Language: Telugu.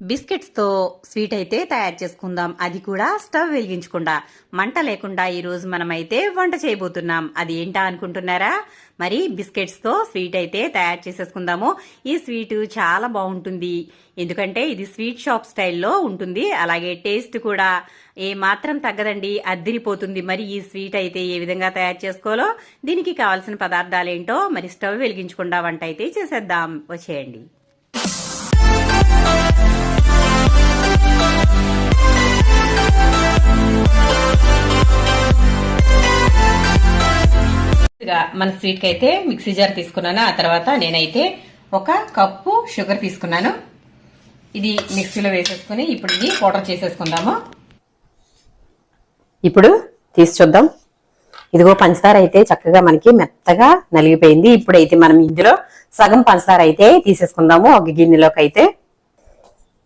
బిస్కెట్స్ తో స్వీట్ అయితే తయారు చేసుకుందాం. అది కూడా స్టవ్ వెలిగించకుండా, మంట లేకుండా ఈ రోజు మనమైతే వంట చేయబోతున్నాం. అది ఏంటా అనుకుంటున్నారా? మరి బిస్కెట్స్ తో స్వీట్ అయితే తయారు చేసేసుకుందాము. ఈ స్వీట్ చాలా బాగుంటుంది, ఎందుకంటే ఇది స్వీట్ షాప్ స్టైల్లో ఉంటుంది. అలాగే టేస్ట్ కూడా ఏ మాత్రం తగ్గదండి, అద్దిరిపోతుంది. మరి ఈ స్వీట్ అయితే ఏ విధంగా తయారు చేసుకోవాలో, దీనికి కావాల్సిన పదార్థాలు ఏంటో మరి స్టవ్ వెలిగించకుండా వంట అయితే చేసేద్దాం. వచ్చేయండి. మన స్వీట్ కి అయితే మిక్సీ జార్ తీసుకున్నాను. ఆ తర్వాత నేనైతే 1 కప్పు షుగర్ తీసుకున్నాను. ఇది మిక్సీలో వేసేసుకుని ఇప్పుడు ఇది పౌడర్ చేసేసుకుందాము. ఇప్పుడు తీసి చూద్దాం. ఇదిగో పంచదార అయితే చక్కగా మనకి మెత్తగా నలిగిపోయింది. ఇప్పుడైతే మనం ఇందులో సగం పంచదార అయితే తీసేసుకుందాము ఒక గిన్నెలోకి అయితే.